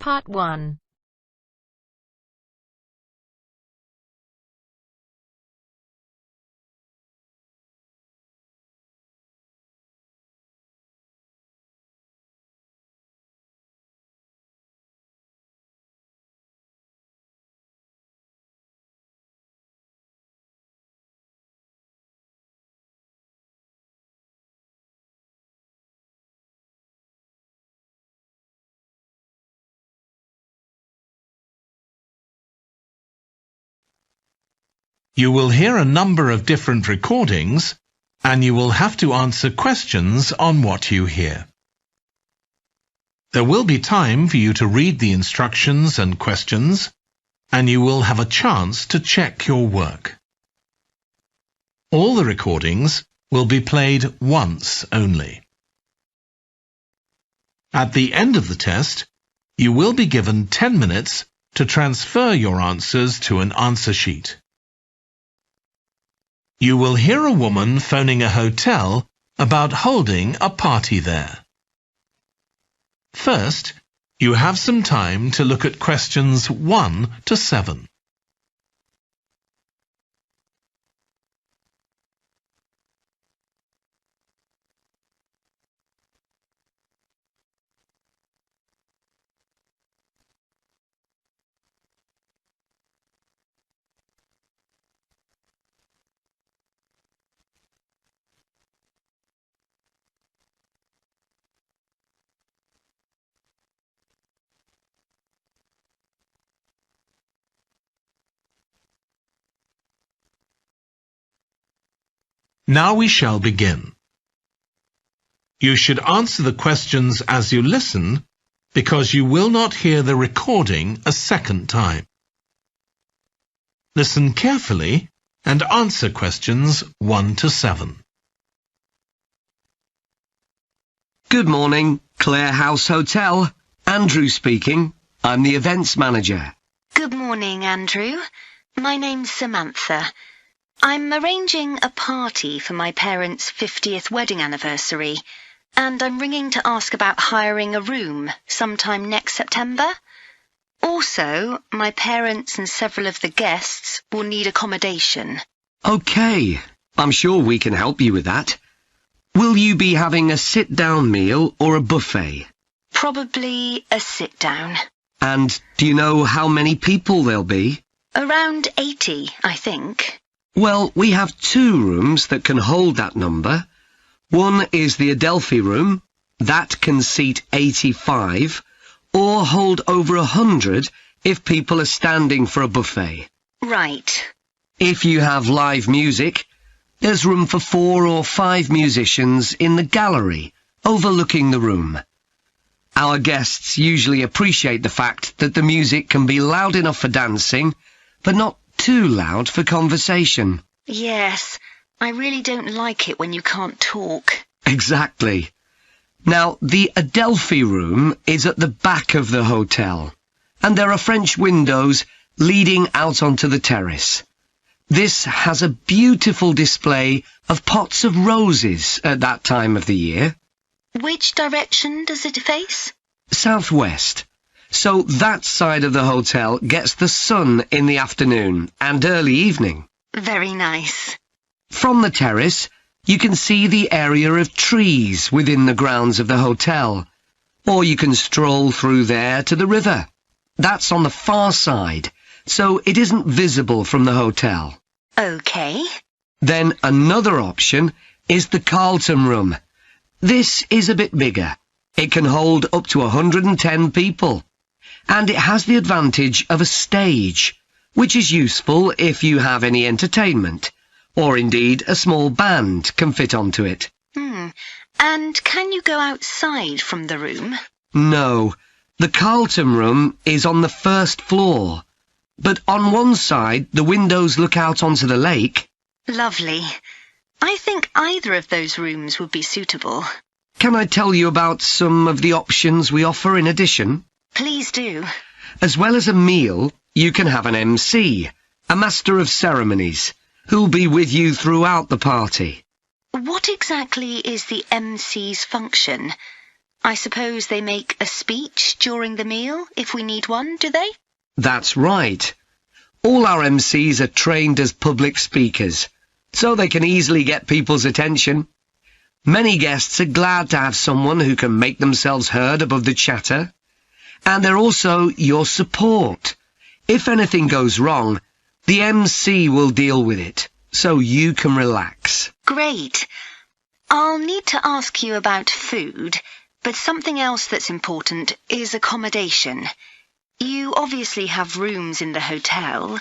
Part 1. You will hear a number of different recordings, and you will have to answer questions on what you hear. There will be time for you to read the instructions and questions, and you will have a chance to check your work. All the recordings will be played once only. At the end of the test, you will be given 10 minutes to transfer your answers to an answer sheet. You will hear a woman phoning a hotel about holding a party there. First, you have some time to look at questions 1 to 7. Now we shall begin. You should answer the questions as you listen, because you will not hear the recording a second time. Listen carefully and answer questions 1 to 7. Good morning, Clare House Hotel. Andrew speaking. I'm the events manager. Good morning, Andrew. My name's Samantha. I'm arranging a party for my parents' 50th wedding anniversary, and I'm ringing to ask about hiring a room sometime next September. Also, my parents and several of the guests will need accommodation. OK, I'm sure we can help you with that. Will you be having a sit-down meal or a buffet? Probably a sit-down. And do you know how many people there'll be? Around 80, I think. Well, we have 2 rooms that can hold that number. One is the Adelphi room. That can seat 85, or hold over 100 if people are standing for a buffet. Right. If you have live music, there's room for 4 or 5 musicians in the gallery, overlooking the room. Our guests usually appreciate the fact that the music can be loud enough for dancing, but not too loud for conversation. Yes, I really don't like it when you can't talk. Exactly. Now, the Adelphi room is at the back of the hotel, and there are French windows leading out onto the terrace. This has a beautiful display of pots of roses at that time of the year. Which direction does it face? Southwest. So that side of the hotel gets the sun in the afternoon and early evening. Very nice. From the terrace, you can see the area of trees within the grounds of the hotel, or you can stroll through there to the river. That's on the far side, so it isn't visible from the hotel. OK. Then another option is the Carlton room. This is a bit bigger. It can hold up to 110 people. And it has the advantage of a stage, which is useful if you have any entertainment, or indeed a small band can fit onto it. And can you go outside from the room? No, the Carlton room is on the 1st floor, but on one side the windows look out onto the lake. Lovely. I think either of those rooms would be suitable. Can I tell you about some of the options we offer in addition? Please do. As well as a meal, you can have an MC, a master of ceremonies, who'll be with you throughout the party. What exactly is the MC's function? I suppose they make a speech during the meal, if we need one, do they? That's right. All our MCs are trained as public speakers, so they can easily get people's attention. Many guests are glad to have someone who can make themselves heard above the chatter. And they're also your support. If anything goes wrong, the MC will deal with it, so you can relax. Great. I'll need to ask you about food, but something else that's important is accommodation. You obviously have rooms in the hotel,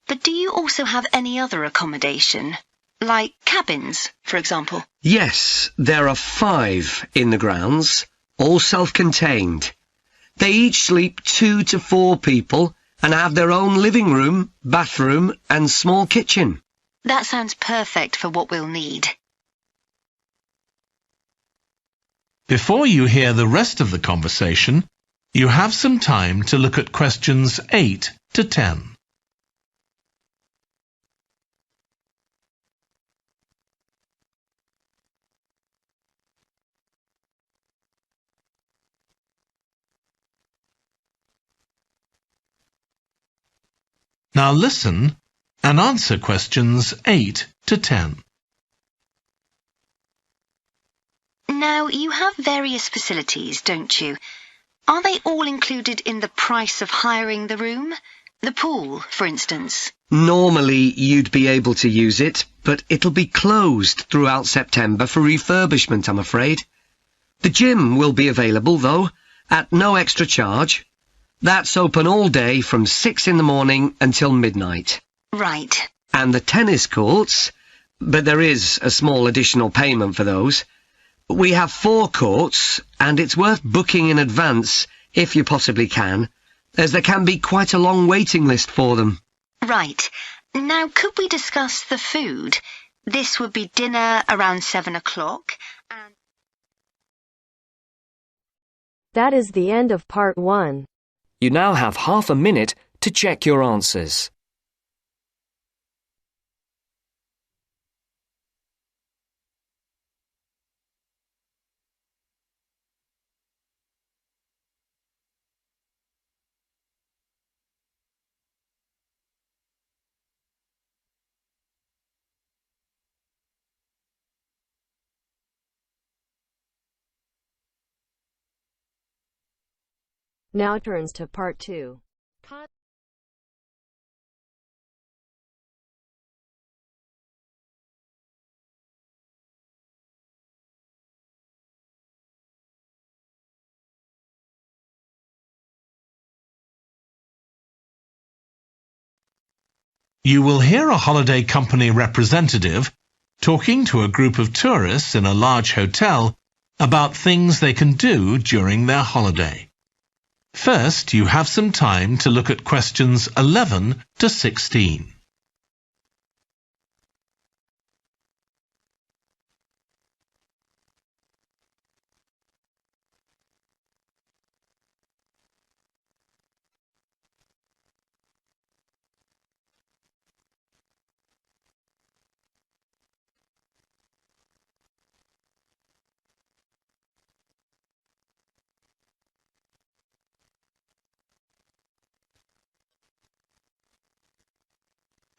but do you also have any other accommodation? Like cabins, for example? Yes, there are 5 in the grounds, all self-contained. They each sleep 2 to 4 people and have their own living room, bathroom and small kitchen. That sounds perfect for what we'll need. Before you hear the rest of the conversation, you have some time to look at questions 8 to 10. Now listen and answer questions 8 to 10. Now, you have various facilities, don't you? Are they all included in the price of hiring the room? The pool, for instance? Normally you'd be able to use it, but it'll be closed throughout September for refurbishment, I'm afraid. The gym will be available, though, at no extra charge. That's open all day from 6 in the morning until midnight. Right. And the tennis courts, but there is a small additional payment for those. We have 4 courts, and it's worth booking in advance, if you possibly can, as there can be quite a long waiting list for them. Right. Now, could we discuss the food? This would be dinner around 7 o'clock, and... That is the end of part 1. You now have half a minute to check your answers. Now turns to part 2. You will hear a holiday company representative talking to a group of tourists in a large hotel about things they can do during their holiday. First, you have some time to look at questions 11 to 16.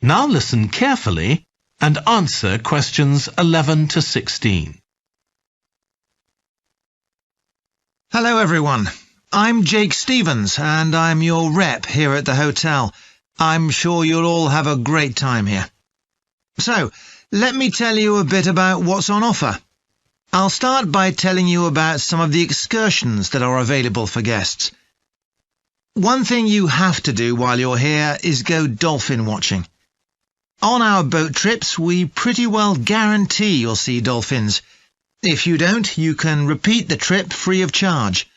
Now listen carefully and answer questions 11 to 16. Hello everyone, I'm Jake Stevens and I'm your rep here at the hotel. I'm sure you'll all have a great time here. So, let me tell you a bit about what's on offer. I'll start by telling you about some of the excursions that are available for guests. One thing you have to do while you're here is go dolphin watching. On our boat trips, we pretty well guarantee you'll see dolphins. If you don't, you can repeat the trip free of charge.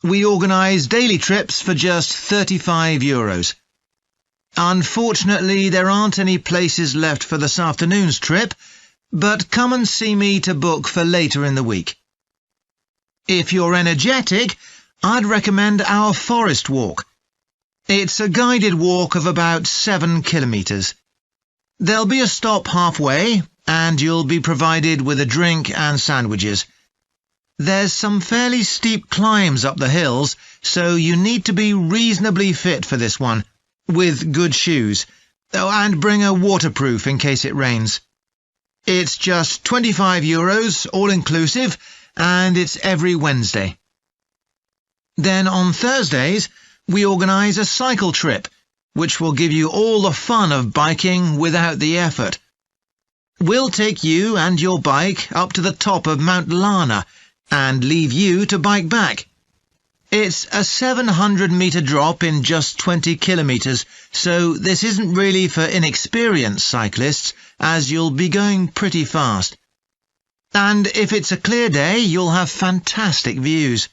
We organise daily trips for just €35. Unfortunately, there aren't any places left for this afternoon's trip, but come and see me to book for later in the week. If you're energetic, I'd recommend our forest walk. It's a guided walk of about 7 kilometres. There'll be a stop halfway, and you'll be provided with a drink and sandwiches. There's some fairly steep climbs up the hills, so you need to be reasonably fit for this one, with good shoes. Oh, and bring a waterproof in case it rains. It's just €25, all-inclusive, and it's every Wednesday. Then on Thursdays, we organise a cycle trip, which will give you all the fun of biking without the effort. We'll take you and your bike up to the top of Mount Lana and leave you to bike back. It's a 700-metre drop in just 20 kilometres, so this isn't really for inexperienced cyclists, as you'll be going pretty fast. And if it's a clear day, you'll have fantastic views.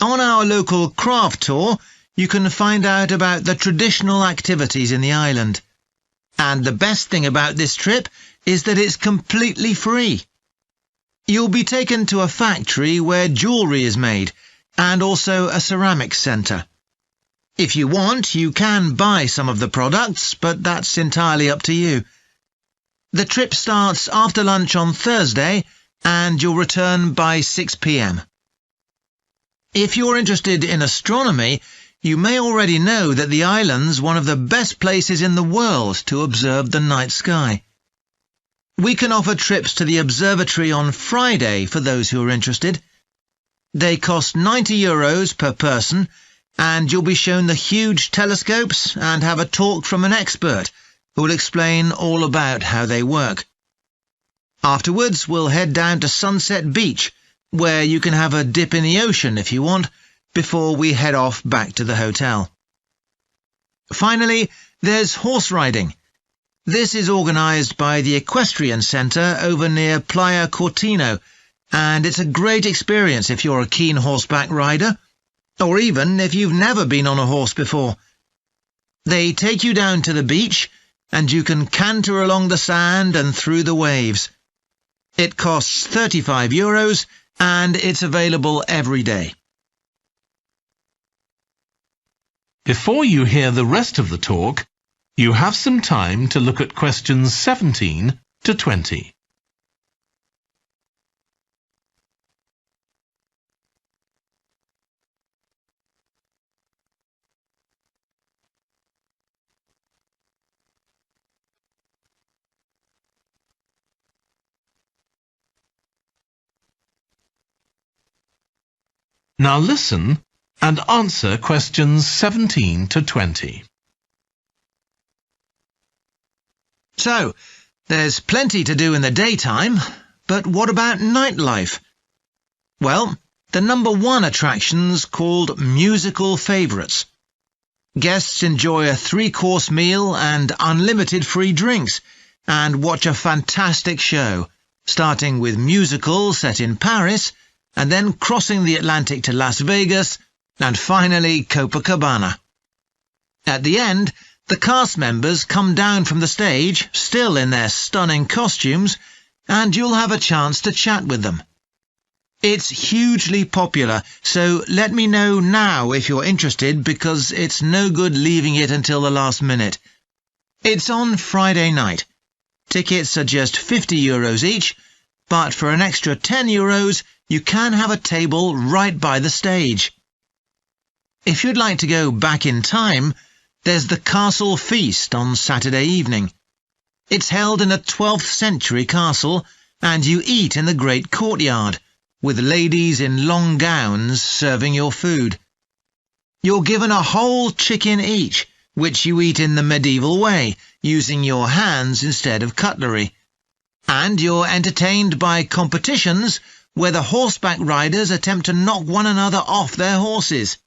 On our local craft tour, you can find out about the traditional activities in the island. And the best thing about this trip is that it's completely free. You'll be taken to a factory where jewellery is made, and also a ceramics centre. If you want, you can buy some of the products, but that's entirely up to you. The trip starts after lunch on Thursday, and you'll return by 6 p.m. If you're interested in astronomy, you may already know that the island's one of the best places in the world to observe the night sky. We can offer trips to the observatory on Friday for those who are interested. They cost €90 per person, and you'll be shown the huge telescopes and have a talk from an expert who will explain all about how they work. Afterwards, we'll head down to Sunset Beach, where you can have a dip in the ocean if you want, before we head off back to the hotel. Finally, there's horse riding. This is organised by the Equestrian Centre over near Playa Cortino, and it's a great experience if you're a keen horseback rider, or even if you've never been on a horse before. They take you down to the beach, and you can canter along the sand and through the waves. It costs €35, and it's available every day. Before you hear the rest of the talk, you have some time to look at questions 17 to 20. Now listen and answer questions 17 to 20. So, there's plenty to do in the daytime, but what about nightlife? Well, the number one attraction's called Musical Favourites. Guests enjoy a 3-course meal and unlimited free drinks, and watch a fantastic show, starting with musicals set in Paris, and then crossing the Atlantic to Las Vegas, and finally Copacabana. At the end, the cast members come down from the stage, still in their stunning costumes, and you'll have a chance to chat with them. It's hugely popular, so let me know now if you're interested, because it's no good leaving it until the last minute. It's on Friday night. Tickets are just €50 each, but for an extra €10, you can have a table right by the stage. If you'd like to go back in time, there's the Castle Feast on Saturday evening. It's held in a 12th century castle, and you eat in the great courtyard, with ladies in long gowns serving your food. You're given a whole chicken each, which you eat in the medieval way, using your hands instead of cutlery. And you're entertained by competitions where the horseback riders attempt to knock one another off their horses.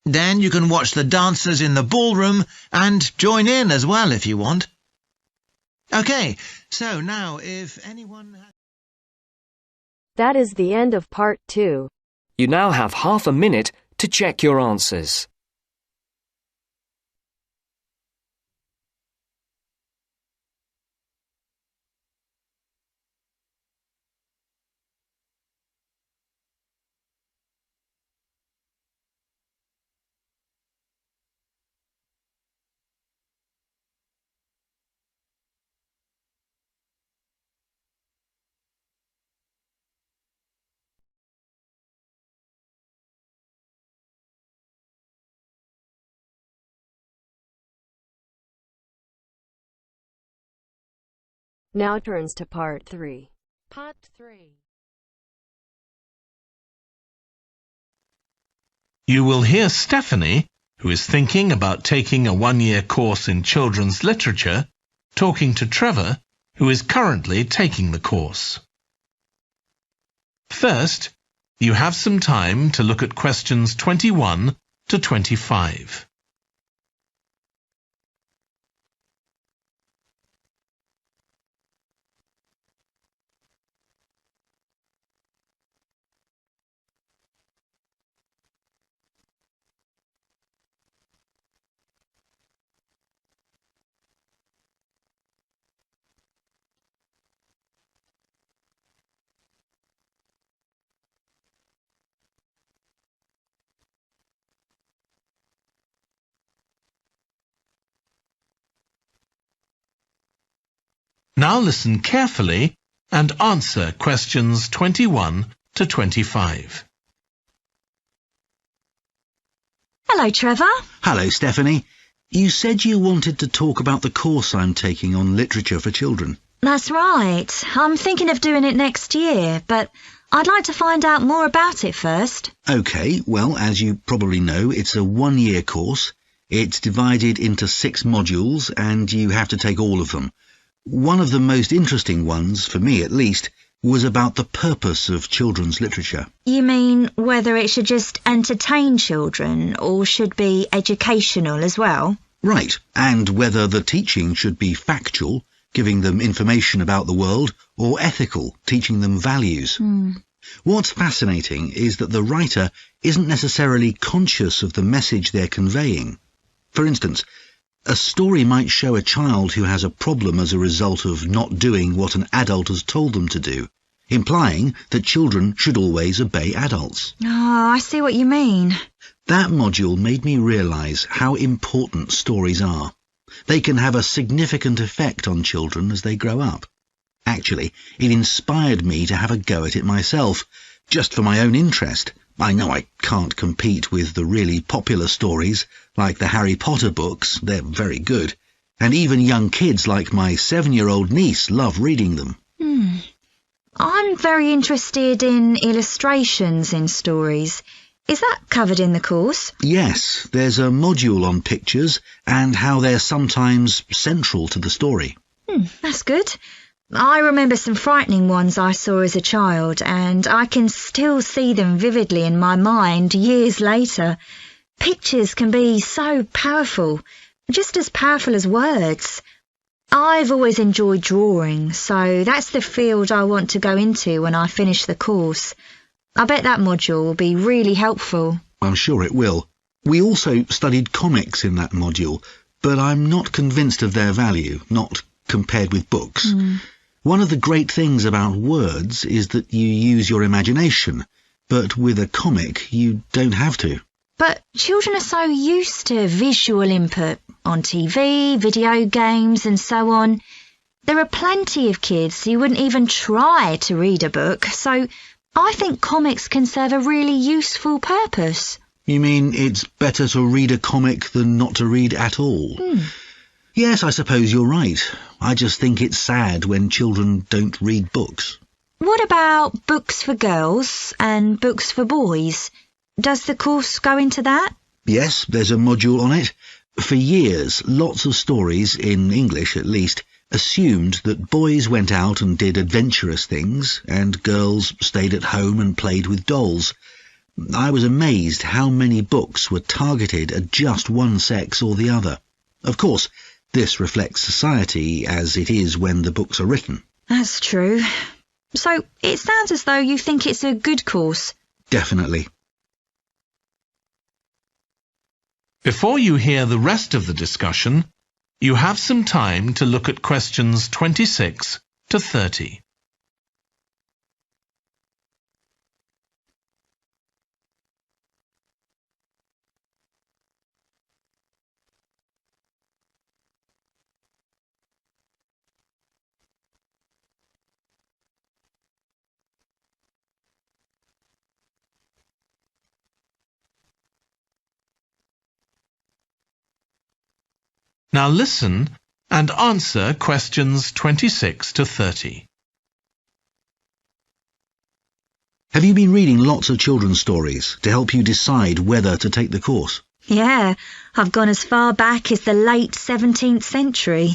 Then you can watch the dancers in the ballroom and join in as well if you want. OK, so now if anyone... That is the end of part 2. You now have half a minute to check your answers. Now turns to Part 3. Part 3. You will hear Stephanie, who is thinking about taking a one-year course in children's literature, talking to Trevor, who is currently taking the course. First, you have some time to look at questions 21 to 25. Now listen carefully and answer questions 21 to 25. Hello, Trevor. Hello, Stephanie. You said you wanted to talk about the course I'm taking on literature for children. That's right. I'm thinking of doing it next year, but I'd like to find out more about it first. OK, well, as you probably know, it's a one-year course. It's divided into 6 modules, and you have to take all of them. One of the most interesting ones, for me at least, was about the purpose of children's literature. You mean whether it should just entertain children or should be educational as well? Right, and whether the teaching should be factual, giving them information about the world, or ethical, teaching them values. What's fascinating is that the writer isn't necessarily conscious of the message they're conveying. For instance, a story might show a child who has a problem as a result of not doing what an adult has told them to do, implying that children should always obey adults. Oh, I see what you mean. That module made me realise how important stories are. They can have a significant effect on children as they grow up. Actually, it inspired me to have a go at it myself, just for my own interest. I know I can't compete with the really popular stories, like the Harry Potter books. They're very good. And even young kids like my 7-year-old niece love reading them. I'm very interested in illustrations in stories. Is that covered in the course? Yes, there's a module on pictures and how they're sometimes central to the story. That's good. I remember some frightening ones I saw as a child, and I can still see them vividly in my mind years later. Pictures can be so powerful, just as powerful as words. I've always enjoyed drawing, so that's the field I want to go into when I finish the course. I bet that module will be really helpful. I'm sure it will. We also studied comics in that module, but I'm not convinced of their value, not compared with books. One of the great things about words is that you use your imagination, but with a comic you don't have to. But children are so used to visual input on TV, video games and so on. There are plenty of kids who wouldn't even try to read a book, so I think comics can serve a really useful purpose. You mean it's better to read a comic than not to read at all? Yes, I suppose you're right. I just think it's sad when children don't read books. What about books for girls and books for boys? Does the course go into that? Yes, there's a module on it. For years, lots of stories, in English at least, assumed that boys went out and did adventurous things, and girls stayed at home and played with dolls. I was amazed how many books were targeted at just one sex or the other. Of course, this reflects society as it is when the books are written. That's true. So it sounds as though you think it's a good course. Definitely. Before you hear the rest of the discussion, you have some time to look at questions 26 to 30. Now listen and answer questions 26 to 30. Have you been reading lots of children's stories to help you decide whether to take the course? Yeah, I've gone as far back as the late 17th century,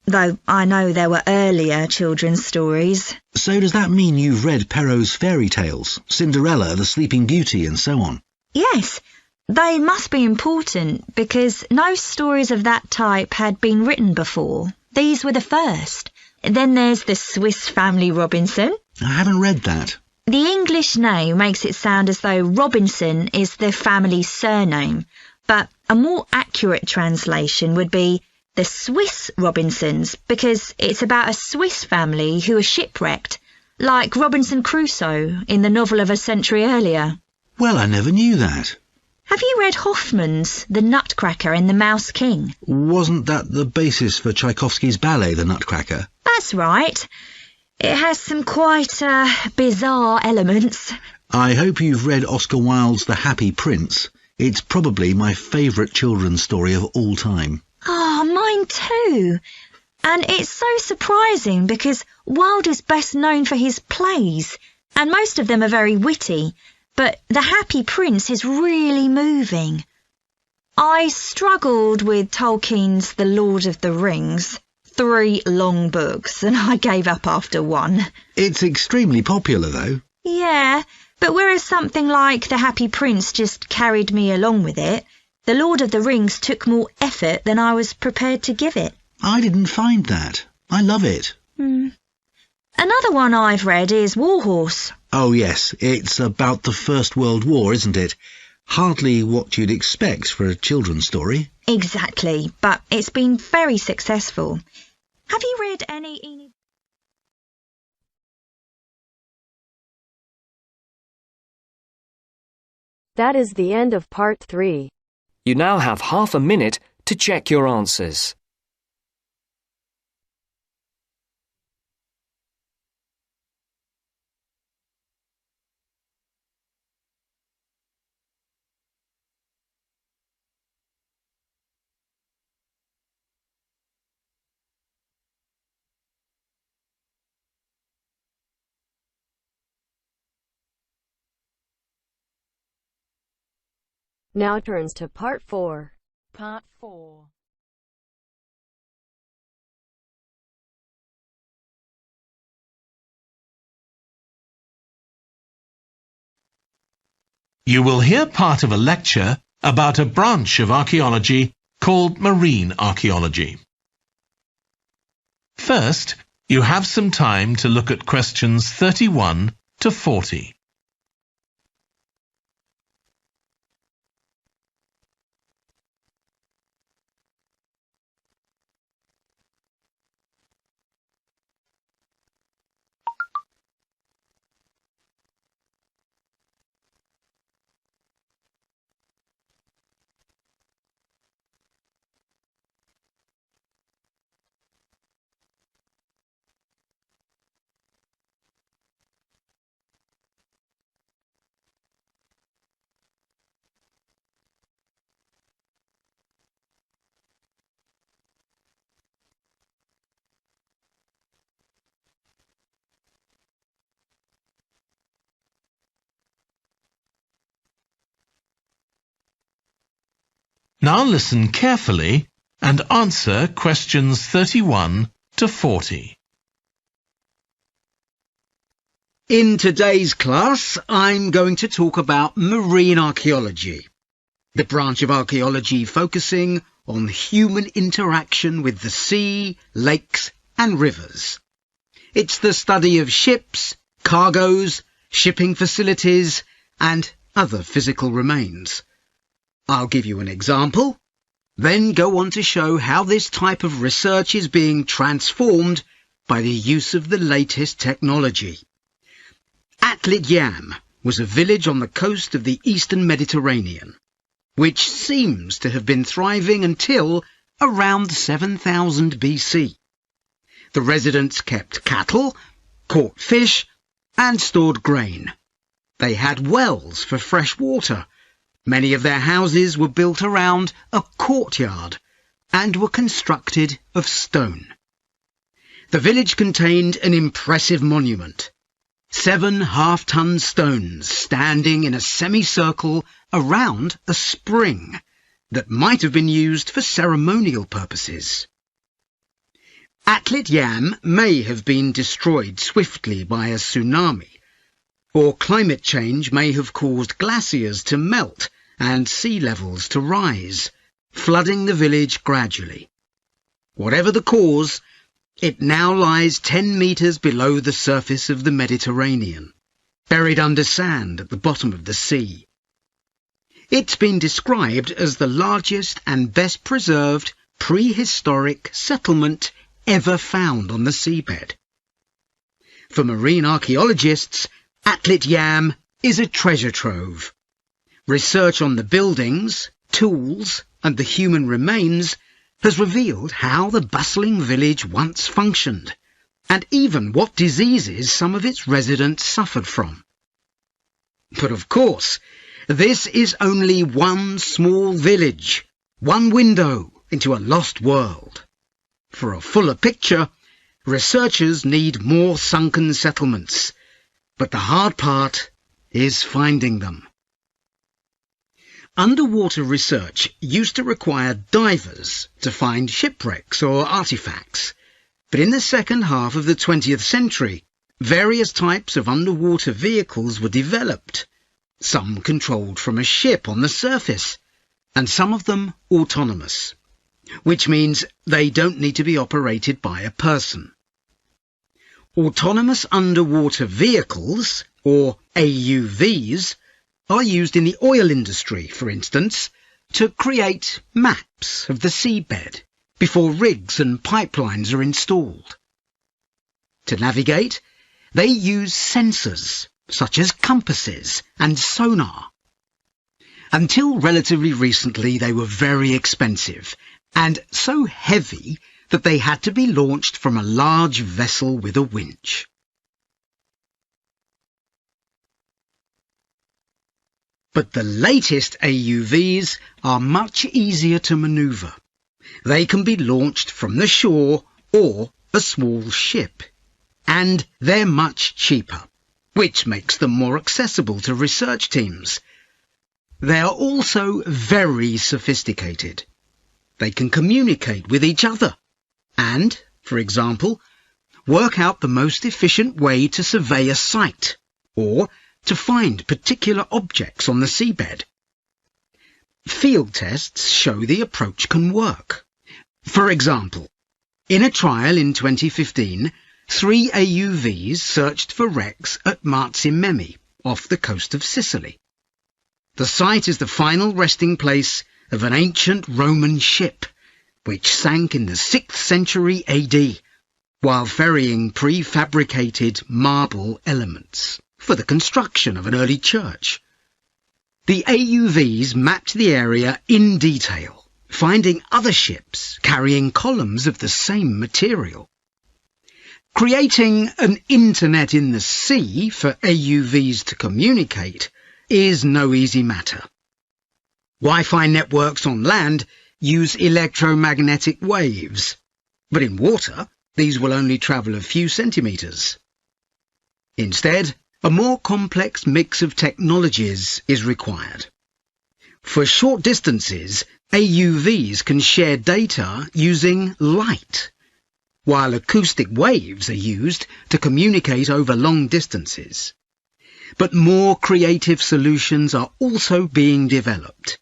though I know there were earlier children's stories. So does that mean you've read Perrault's fairy tales, Cinderella, the Sleeping Beauty, and so on? Yes, they must be important because no stories of that type had been written before. These were the first. Then there's the Swiss Family Robinson. I haven't read that. The English name makes it sound as though Robinson is the family's surname, but a more accurate translation would be the Swiss Robinsons, because it's about a Swiss family who are shipwrecked, like Robinson Crusoe in the novel of a century earlier. Well, I never knew that. Have you read Hoffmann's The Nutcracker and the Mouse King? Wasn't that the basis for Tchaikovsky's ballet, The Nutcracker? That's right. It has some quite bizarre elements. I hope you've read Oscar Wilde's The Happy Prince. It's probably my favourite children's story of all time. Oh, mine too. And it's so surprising because Wilde is best known for his plays, and most of them are very witty, but The Happy Prince is really moving. I struggled with Tolkien's The Lord of the Rings. 3 long books, and I gave up after 1. It's extremely popular, though. Yeah, but whereas something like The Happy Prince just carried me along with it, The Lord of the Rings took more effort than I was prepared to give it. I didn't find that. I love it. Another one I've read is Warhorse. Oh, yes, it's about the First World War, isn't it? Hardly what you'd expect for a children's story. Exactly, but it's been very successful. Have you read any... That is the end of part 3. You now have half a minute to check your answers. Now turns to part 4. Part 4. You will hear part of a lecture about a branch of archaeology called marine archaeology. First, you have some time to look at questions 31 to 40. Now listen carefully and answer questions 31 to 40. In today's class, I'm going to talk about marine archaeology, the branch of archaeology focusing on human interaction with the sea, lakes and rivers. It's the study of ships, cargoes, shipping facilities and other physical remains. I'll give you an example, then go on to show how this type of research is being transformed by the use of the latest technology. Atlit Yam was a village on the coast of the eastern Mediterranean, which seems to have been thriving until around 7000 BC. The residents kept cattle, caught fish, and stored grain. They had wells for fresh water. Many of their houses were built around a courtyard, and were constructed of stone. The village contained an impressive monument, 7 half-ton stones standing in a semicircle around a spring that might have been used for ceremonial purposes. Atlit Yam may have been destroyed swiftly by a tsunami, or climate change may have caused glaciers to melt and sea levels to rise, flooding the village gradually. Whatever the cause, it now lies 10 metres below the surface of the Mediterranean, buried under sand at the bottom of the sea. It's been described as the largest and best preserved prehistoric settlement ever found on the seabed. For marine archaeologists, Atlit Yam is a treasure trove. Research on the buildings, tools, and the human remains has revealed how the bustling village once functioned, and even what diseases some of its residents suffered from. But of course, this is only one small village, one window into a lost world. For a fuller picture, researchers need more sunken settlements, but the hard part is finding them. Underwater research used to require divers to find shipwrecks or artifacts, but in the second half of the 20th century, various types of underwater vehicles were developed, some controlled from a ship on the surface, and some of them autonomous, which means they don't need to be operated by a person. Autonomous underwater vehicles, or AUVs, are used in the oil industry, for instance, to create maps of the seabed before rigs and pipelines are installed. To navigate, they use sensors such as compasses and sonar. Until relatively recently, they were very expensive and so heavy that they had to be launched from a large vessel with a winch. But the latest AUVs are much easier to maneuver. They can be launched from the shore or a small ship, and they're much cheaper, which makes them more accessible to research teams. They are also very sophisticated. They can communicate with each other and, for example, work out the most efficient way to survey a site or to find particular objects on the seabed. Field tests show the approach can work. For example, in a trial in 2015, 3 AUVs searched for wrecks at Marzimemi, off the coast of Sicily. The site is the final resting place of an ancient Roman ship, which sank in the 6th century AD, while ferrying prefabricated marble elements for the construction of an early church. The AUVs mapped the area in detail, finding other ships carrying columns of the same material. Creating an internet in the sea for AUVs to communicate is no easy matter. Wi-Fi networks on land use electromagnetic waves, but in water these will only travel a few centimetres. Instead, a more complex mix of technologies is required. For short distances, AUVs can share data using light, while acoustic waves are used to communicate over long distances. But more creative solutions are also being developed,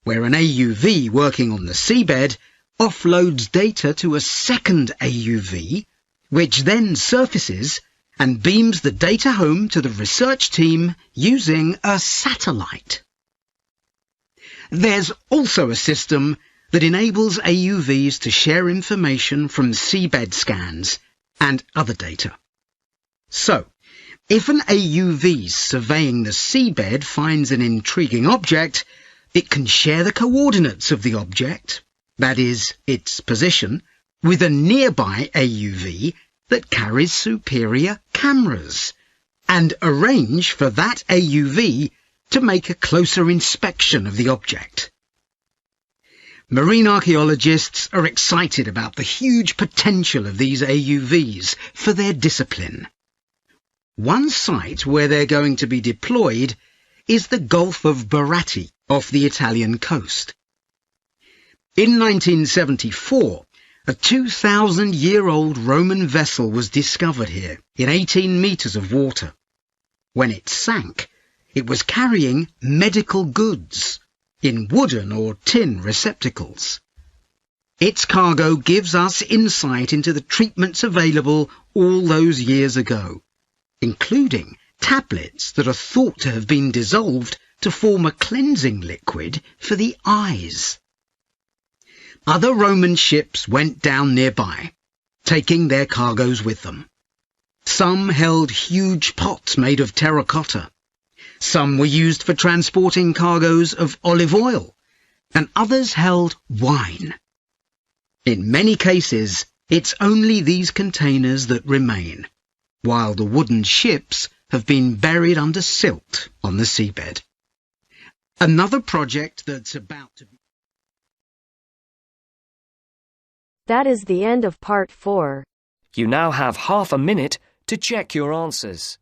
where an AUV working on the seabed offloads data to a second AUV, which then surfaces and beams the data home to the research team using a satellite. There's also a system that enables AUVs to share information from seabed scans and other data. So, if an AUV surveying the seabed finds an intriguing object, it can share the coordinates of the object, that is, its position, with a nearby AUV that carries superior cameras, and arrange for that AUV to make a closer inspection of the object. Marine archaeologists are excited about the huge potential of these AUVs for their discipline. One site where they're going to be deployed is the Gulf of Baratti off the Italian coast. In 1974, a 2,000-year-old Roman vessel was discovered here in 18 metres of water. When it sank, it was carrying medical goods in wooden or tin receptacles. Its cargo gives us insight into the treatments available all those years ago, including tablets that are thought to have been dissolved to form a cleansing liquid for the eyes. Other Roman ships went down nearby, taking their cargoes with them. Some held huge pots made of terracotta. Some were used for transporting cargoes of olive oil, and others held wine. In many cases, it's only these containers that remain, while the wooden ships have been buried under silt on the seabed. Another project that's about to be... That is the end of part 4. You now have half a minute to check your answers.